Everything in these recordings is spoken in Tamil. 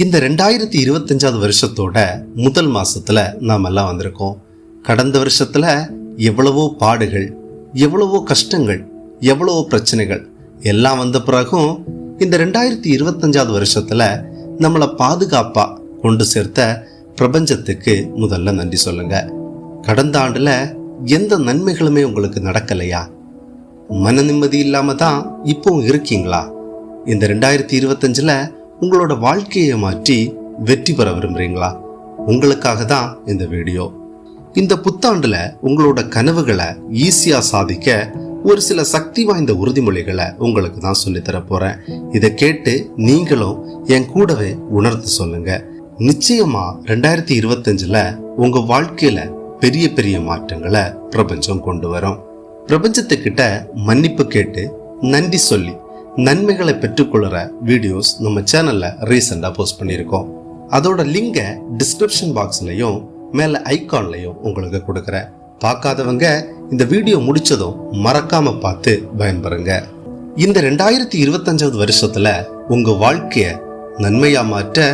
இந்த 2025 வருஷத்தோட முதல் மாசத்துல நாம எல்லாம் வந்திருக்கோம். கடந்த வருஷத்துல எவ்வளவோ பாடுகள், எவ்வளவோ கஷ்டங்கள், எவ்வளவோ பிரச்சனைகள் எல்லாம் வந்த பிறகும் இந்த 2025 வருஷத்துல நம்மளை பாதுகாப்பா கொண்டு சேர்த்த பிரபஞ்சத்துக்கு முதல்ல நன்றி சொல்லுங்க. கடந்த ஆண்டுல எந்த நன்மைகளுமே உங்களுக்கு நடக்கலையா? மன நிம்மதி இல்லாம தான் இப்பவும் இருக்கீங்களா? இந்த 2025ல உங்களோட வாழ்க்கையை மாற்றி வெற்றி பெற விரும்புறீங்களா? உங்களுக்காக தான் இந்த வீடியோ. இந்த புத்தாண்டுல உங்களோட கனவுகளை ஈஸியா சாதிக்க ஒரு சில சக்தி வாய்ந்த உறுதிமொழிகளை உங்களுக்கு தான் சொல்லித்தர போறேன். இதை கேட்டு நீங்களும் என் கூடவே உணர்ந்து சொல்லுங்க. நிச்சயமா 2025ல உங்க வாழ்க்கையில பெரிய பெரிய மாற்றங்களை பிரபஞ்சம் கொண்டு வரும். பிரபஞ்சத்துக்கிட்ட மன்னிப்பு கேட்டு நன்றி சொல்லி நன்மைகளை பெற்றுக்கொள்ளுற வீடியோஸ் நம்ம சேனல்ல ரீசெண்டா போஸ்ட் பண்ணியிருக்கோம். அதோட லிங்கை டிஸ்கிரிப்ஷன் பாக்ஸ்லயும் மேல ஐகான்லயும் உங்களுக்கு கொடுக்குறேன். பார்க்காதவங்க இந்த வீடியோ முடிச்சதும் மறக்காம பார்த்து பயன்பெறுங்க. இந்த 2025 வருஷத்துல உங்க வாழ்க்கைய நன்மையா மாற்ற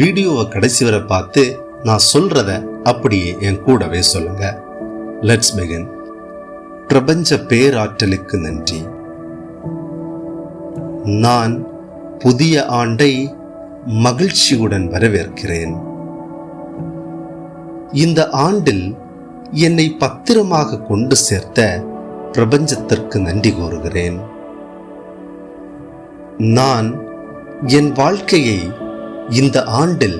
வீடியோவை கடைசி வரை பார்த்து நான் சொல்றத அப்படியே என் கூடவே சொல்லுங்க. Let's begin. பிரபஞ்ச பேராற்றலுக்கு நன்றி. நான் புதிய ஆண்டை மகிழ்ச்சியுடன் வரவேற்கிறேன். இந்த ஆண்டில் என்னை பத்திரமாக கொண்டு சேர்த்த பிரபஞ்சத்திற்கு நன்றி கூறுகிறேன். நான் என் வாழ்க்கையை இந்த ஆண்டில்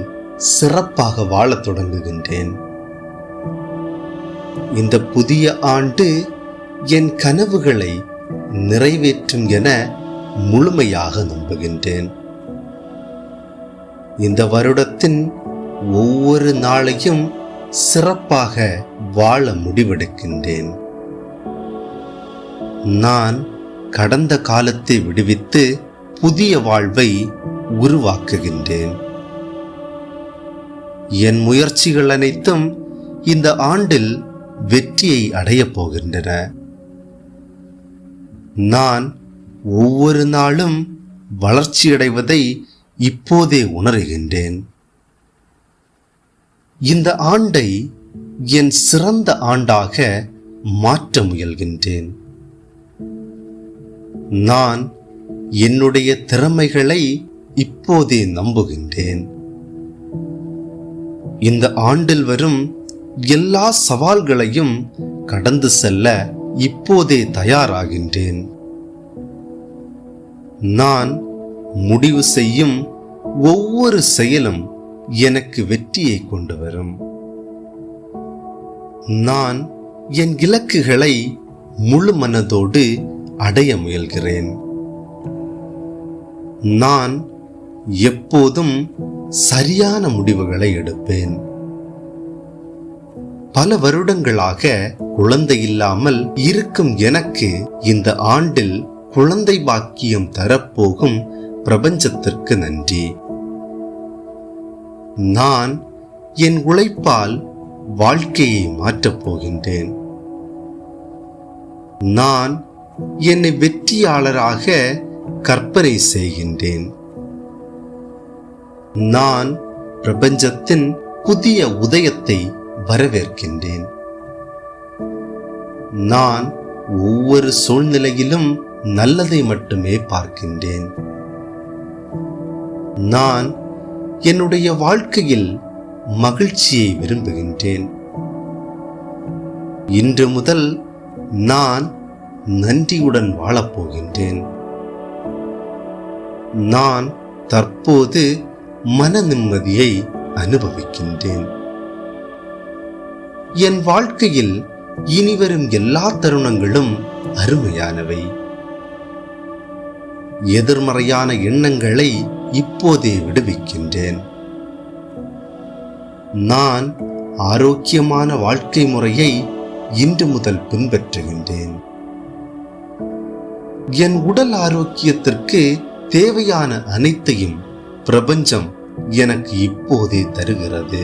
சிறப்பாக வாழத் தொடங்குகின்றேன். இந்த புதிய ஆண்டு என் கனவுகளை நிறைவேற்றும் என முழுமையாக நம்புகின்றேன். இந்த வருடத்தின் ஒவ்வொரு நாளையும் சிறப்பாக வாழ முடிவெடுக்கின்றேன். நான் கடந்த காலத்தை விடுவித்து புதிய வாழ்வை உருவாக்குகின்றேன். என் முயற்சிகள் அனைத்தும் இந்த ஆண்டில் வெற்றியை அடையப் போகின்றன. நான் ஒவ்வொரு நாளும் வளர்ச்சியடைவதை இப்போதே உணர்கின்றேன். இந்த ஆண்டை என் சிறந்த ஆண்டாக மாற்ற முயல்கின்றேன். நான் என்னுடைய திறமைகளை இப்போதே நம்புகின்றேன். இந்த ஆண்டில் வரும் எல்லா சவால்களையும் கடந்து செல்ல இப்போதே தயாராகின்றேன். நான் முடிவு செய்யும் ஒவ்வொரு செயலும் எனக்கு வெற்றியை கொண்டு வரும். நான் என் இலக்குகளை முழு மனதோடு அடைய முயல்கிறேன். நான் எப்போதும் சரியான முடிவுகளை எடுப்பேன். பல வருடங்களாக குழந்தை இல்லாமல் இருக்கும் எனக்கு இந்த ஆண்டில் குழந்தை பாக்கியம் தரப்போகும் பிரபஞ்சத்திற்கு நன்றி. நான் என் உழைப்பால் வாழ்க்கையை மாற்றப் போகின்றேன். நான் என்னை வெற்றியாளராக கற்பனை செய்கின்றேன். நான் பிரபஞ்சத்தின் புதிய உதயத்தை வரவேற்கின்றேன். நான் ஒவ்வொரு சூழ்நிலையிலும் நல்லதை மட்டுமே பார்க்கின்றேன். நான் என்னுடைய வாழ்க்கையில் மகிழ்ச்சியை விரும்புகின்றேன். இன்று முதல் நான் நன்றியுடன் வாழப்போகின்றேன். நான் தற்போது மன நிம்மதியை அனுபவிக்கின்றேன். என் வாழ்க்கையில் இனிவரும் எல்லா தருணங்களும் அருமையானவை. எதிர்மறையான எண்ணங்களை இப்போதே விடுவிக்கின்றேன். நான் ஆரோக்கியமான வாழ்க்கை முறையை இன்று முதல் பின்பற்றுகின்றேன். என் உடல் ஆரோக்கியத்திற்கு தேவையான அனைத்தையும் பிரபஞ்சம் எனக்கு இப்போதே தருகிறது.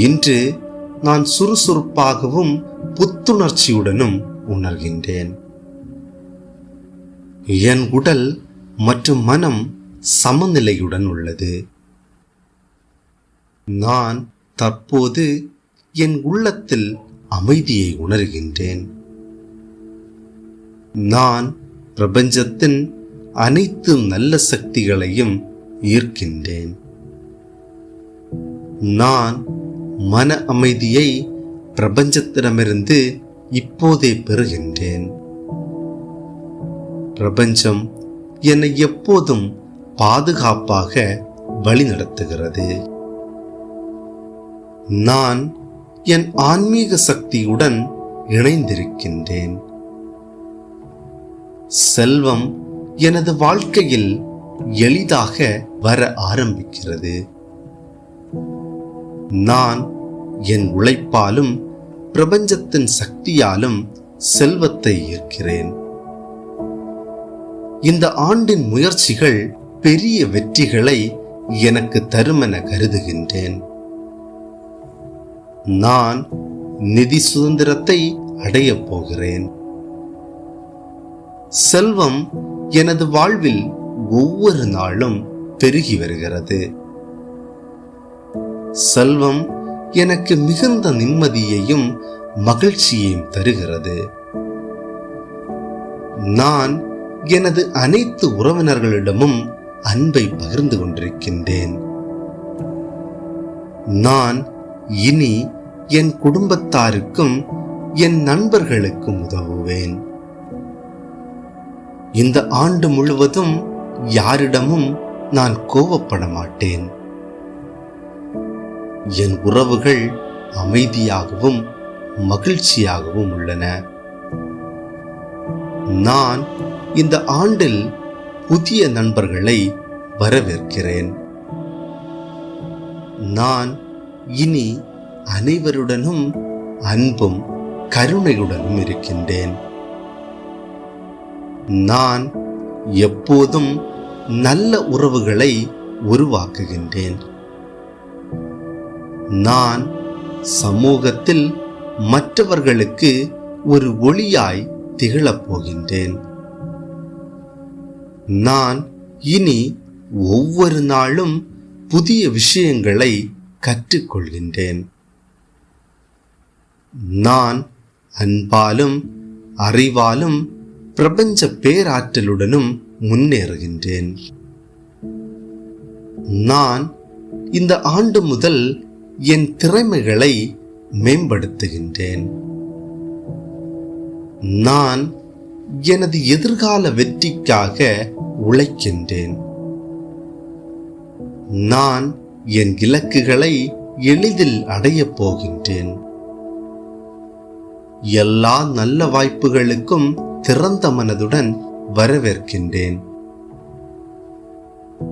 இன்று நான் சுறுசுறுப்பாகவும் புத்துணர்ச்சியுடனும் உணர்கின்றேன். என் உடல் மற்றும் மனம் சமநிலையுடன் உள்ளது. நான் தற்போது என் உள்ளத்தில் அமைதியை உணர்கின்றேன். நான் பிரபஞ்சத்தின் அனைத்து நல்ல சக்திகளையும் ஈர்க்கின்றேன். நான் மன அமைதியை பிரபஞ்சத்திடமிருந்து இப்போதே பெறுகின்றேன். பிரபஞ்சம் என்னை எப்போதும் பாதுகாப்பாக வழிநடத்துகிறது. நான் என் ஆன்மீக சக்தியுடன் இணைந்திருக்கின்றேன். செல்வம் எனது வாழ்க்கையில் எளிதாக வர ஆரம்பிக்கிறது. நான் என் உழைப்பாலும் பிரபஞ்சத்தின் சக்தியாலும் செல்வத்தை ஈர்க்கிறேன். இந்த ஆண்டின் முயற்சிகள் பெரிய வெற்றிகளை எனக்கு தருமென கருதுகின்றேன். நான் நிதி சுதந்திரத்தை அடையப் போகிறேன். செல்வம் எனது வாழ்வில் ஒவ்வொரு நாளும் பெருகி வருகிறது. செல்வம் எனக்கு மிகுந்த நிம்மதியையும் மகிழ்ச்சியையும் தருகிறது. நான் எனது அனைத்து உறவினர்களிடமும் அன்பை பகிர்ந்து கொண்டிருக்கின்றேன். நான் இனி என் குடும்பத்தாருக்கும் என் நண்பர்களுக்கும் உதவுவேன். இந்த ஆண்டு முழுவதும் யாரிடமும் நான் கோபப்பட மாட்டேன். என் உறவுகள் அமைதியாகவும் மகிழ்ச்சியாகவும் உள்ளன. நான் இந்த ஆண்டில் புதிய நண்பர்களை வரவேற்கிறேன். நான் இனி அனைவருடனும் அன்பும் கருணையுடனும் இருக்கின்றேன். நான் எப்போதும் நல்ல உறவுகளை உருவாக்குகின்றேன். நான் சமூகத்தில் மற்றவர்களுக்கு ஒரு ஒளியாய் திகழப் போகின்றேன். நான் இனி ஒவ்வொரு நாளும் புதிய விஷயங்களை கற்றுக்கொள்கின்றேன். நான் அன்பாலும் அறிவாலும் பிரபஞ்ச பேராற்றலுடனும் முன்னேறுகின்றேன். நான் இந்த ஆண்டு முதல் என் திறமைகளை மேம்படுத்துகின்றேன். நான் எனது எதிர்கால வெற்றிக்காக உழைக்கின்றேன். நான் என் இலக்குகளை எளிதில் அடையப் போகின்றேன். எல்லா நல்ல வாய்ப்புகளுக்கும் திறந்த மனதுடன் வரவேற்கின்றேன்.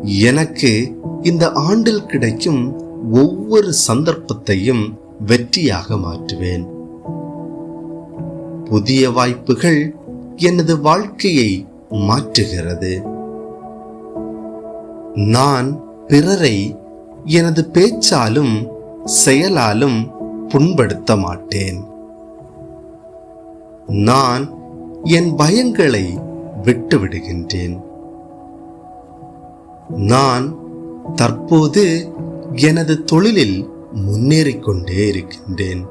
எனக்கு இந்த ஆண்டில் கிடைக்கும் ஒவ்வொரு சந்தர்ப்பத்தையும் வெற்றியாக மாற்றுவேன். புதிய வாய்ப்புகள் எனது வாழ்க்கையை மாற்றுகிறது. நான் பிறரை எனது பேச்சாலும் செயலாலும் புண்படுத்த மாட்டேன். நான் என் பயங்களை விட்டுவிடுகின்றேன். நான் தற்போது எனது தொழிலில் முன்னேறிக் கொண்டே இருக்கின்றேன்.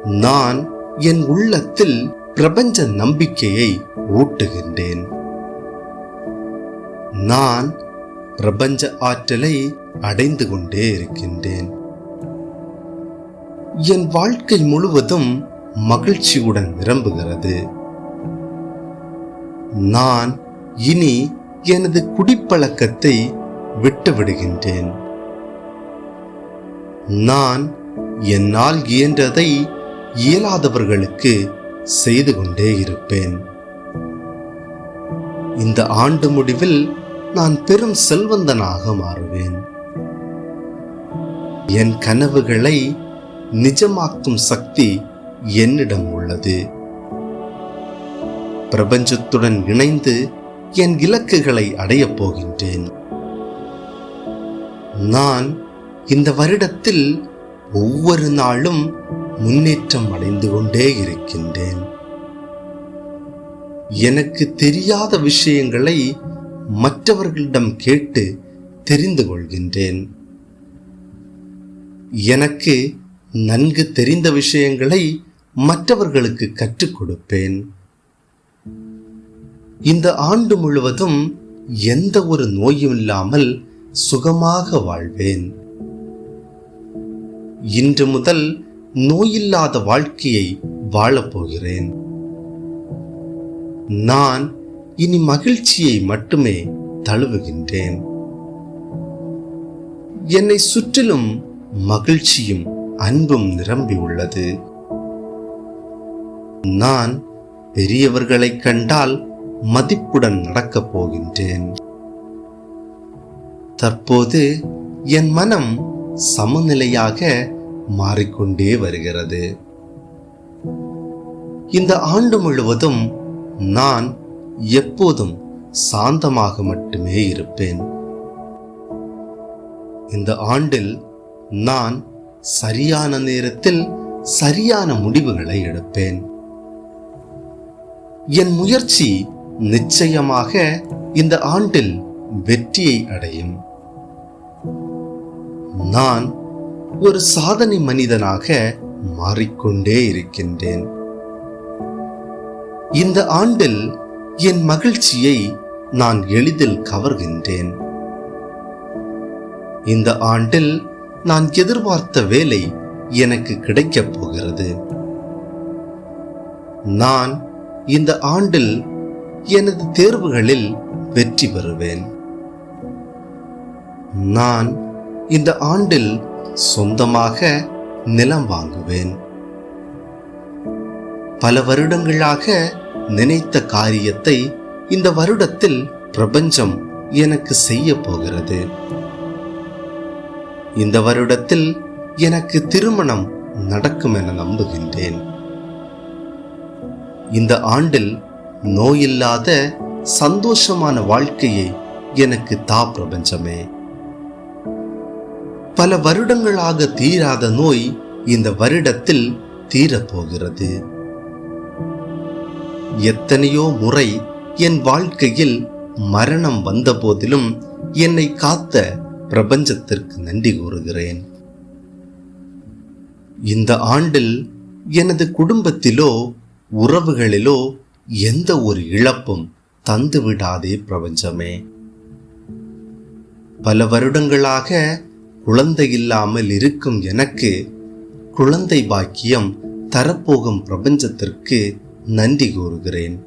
நான் என் உள்ளத்தில் பிரபஞ்ச நம்பிக்கையை ஊட்டுகின்றேன். நான் பிரபஞ்ச ஆற்றலை அடைந்து கொண்டே இருக்கின்றேன். என் வாழ்க்கை முழுவதும் மகிழ்ச்சியுடன் நிரம்புகிறது. நான் இனி எனது குடிப்பழக்கத்தை விட்டுவிடுகின்றேன். நான் என்னால் இயன்றதை இயலாதவர்களுக்கு செய்து கொண்டே இருப்பேன். இந்த ஆண்டு முடிவில் நான் பெரும் செல்வந்தனாக மாறுவேன். என் கனவுகளை நிஜமாக்கும் சக்தி என்னிடம் உள்ளது. பிரபஞ்சத்துடன் இணைந்து என் இலக்குகளை அடையப் போகின்றேன். நான் இந்த வருடத்தில் ஒவ்வொரு நாளும் முன்னேற்றம் அடைந்து கொண்டே இருக்கின்றேன். எனக்கு தெரியாத விஷயங்களை மற்றவர்களிடம் கேட்டு தெரிந்து கொள்கின்றேன். எனக்கு நன்கு தெரிந்த விஷயங்களை மற்றவர்களுக்கு கற்றுக் கொடுப்பேன். இந்த ஆண்டு முழுவதும் எந்த ஒரு நோயும் இல்லாமல் சுகமாக வாழ்வேன். இன்று முதல் நோயில்லாத வாழ்க்கையை வாழப்போகிறேன். நான் இனி மகிழ்ச்சியை மட்டுமே தழுவுகின்றேன். என்னை சுற்றிலும் மகிழ்ச்சியும் அன்பும் நிரம்பி உள்ளது. நான் பெரியவர்களை கண்டால் மதிப்புடன் நடக்கப் போகின்றேன். தற்போது என் மனம் சமநிலையாக மாறிக்கொண்டே வருகிறது. இந்த ஆண்டு முழுவதும் நான் எப்போதும் சாந்தமாக மட்டுமே இருப்பேன். இந்த ஆண்டில் நான் சரியான நேரத்தில் சரியான முடிவுகளை எடுப்பேன். என் முயற்சி நிச்சயமாக இந்த ஆண்டில் வெற்றியை அடையும். நான் ஒரு சாதனை மனிதனாக மாறிக்கொண்டே இருக்கின்றேன். இந்த ஆண்டில் என் மகிழ்ச்சியை நான் எளிதில் கவர்கின்றேன். இந்த ஆண்டில் நான் எதிர்பார்த்த வேலை எனக்கு கிடைக்கப் போகிறது. நான் இந்த ஆண்டில் எனது தேர்வுகளில் வெற்றி பெறுவேன். நான் இந்த ஆண்டில் சொந்தமாக நிலம் வாங்குவேன். பல வருடங்களாக நினைத்த காரியத்தை இந்த வருடத்தில் பிரபஞ்சம் எனக்கு செய்ய போகிறது. இந்த வருடத்தில் எனக்கு திருமணம் நடக்கும் என நம்புகின்றேன். இந்த ஆண்டில் நோயில்லாத சந்தோஷமான வாழ்க்கையை எனக்கு தா பிரபஞ்சமே. பல வருடங்களாக தீராத நோய் இந்த வருடத்தில் தீரப்போகிறது. எத்தனையோ முறை என் வாழ்க்கையில் மரணம் வந்த போதிலும் என்னை காத்த பிரபஞ்சத்திற்கு நன்றி கூறுகிறேன். இந்த ஆண்டில் எனது குடும்பத்திலோ உறவுகளிலோ எந்த ஒரு இழப்பும் தந்து விடாதே பிரபஞ்சமே. பல வருடங்களாக குழந்தை இல்லாமல் இருக்கும் எனக்கு குழந்தை பாக்கியம் தரப்போகும் பிரபஞ்சத்திற்கு நன்றி கூறுகிறேன்.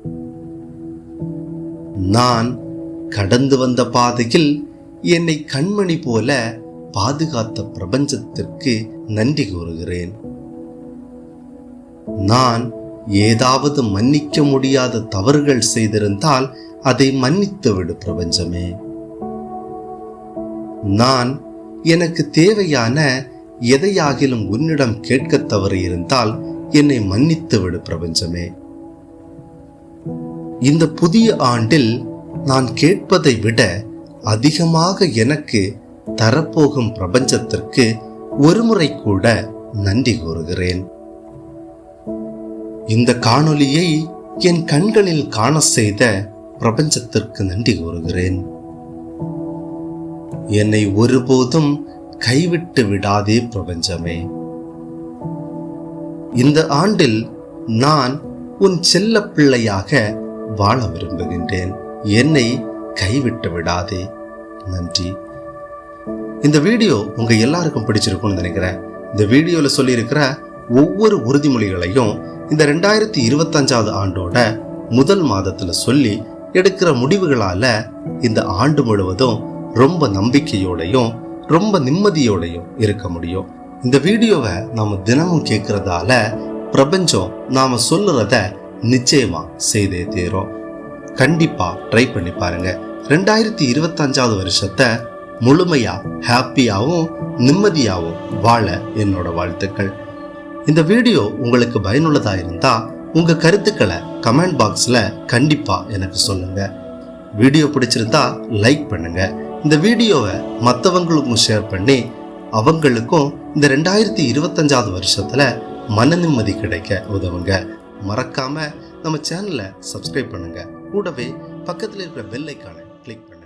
நான் கடந்து வந்த பாதையில் என்னை கண்மணி போல பாதுகாத்த பிரபஞ்சத்திற்கு நன்றி கூறுகிறேன். நான் ஏதாவது மன்னிக்க முடியாத தவறுகள் செய்திருந்தால் அதை மன்னித்து விடு பிரபஞ்சமே. நான் எனக்கு தேவையான எதையாகிலும் உன்னிடம் கேட்க தவறி இருந்தால் என்னை மன்னித்து விடு பிரபஞ்சமே. இந்த புதிய ஆண்டில் நான் கேட்பதை விட அதிகமாக எனக்கு தரப்போகும் பிரபஞ்சத்திற்கு ஒருமுறை கூட நன்றி கூறுகிறேன். இந்த காணொளியை என் கண்களில் காண செய்த பிரபஞ்சத்திற்கு நன்றி கூறுகிறேன். என்னை ஒருபோதும் கைவிட்டு விடாதே பிரபஞ்சமே. இந்த ஆண்டில் நான் உன் செல்ல பிள்ளையாக வாழ விரும்புகின்றேன். என்னை கைவிட்டு விடாதே. நன்றி. இந்த வீடியோ உங்க எல்லாருக்கும் பிடிச்சிருக்கும்னு நினைக்கிறேன். இந்த வீடியோல சொல்லி இருக்கிற ஒவ்வொரு உறுதிமொழிகளையும் இந்த 2025 ஆண்டோட முதல் மாதத்துல சொல்லி எடுக்கிற முடிவுகளால இந்த ஆண்டு முழுவதும் ரொம்ப நம்பிக்கையோடையும் ரொம்ப நிம்மதியோடையும் இருக்க முடியும். இந்த வீடியோவை நாம தினமும் கேட்கறதால பிரபஞ்சம் நாம சொல்லுறத நிச்சயமா செய்தே தீரும். கண்டிப்பா ட்ரை பண்ணி பாருங்க. 2025 வருஷத்தை முழுமையா ஹாப்பியாவும் நிம்மதியாவும் வாழ என்னோட வாழ்த்துக்கள். இந்த வீடியோ உங்களுக்கு பயனுள்ளதா இருந்தா உங்க கருத்துக்களை கமெண்ட் பாக்ஸ்ல கண்டிப்பா எனக்கு சொல்லுங்க. வீடியோ பிடிச்சிருந்தா லைக் பண்ணுங்க. இந்த வீடியோவை மற்றவங்களுக்கும் ஷேர் பண்ணி அவங்களுக்கும் இந்த 2025 வருஷத்துல மன நிம்மதி கிடைக்க உதவுங்க. மறக்காம நம்ம சேனலை சப்ஸ்கிரைப் பண்ணுங்க. கூடவே பக்கத்துல இருக்கிற பெல் ஐகானை கிளிக் பண்ணுங்க.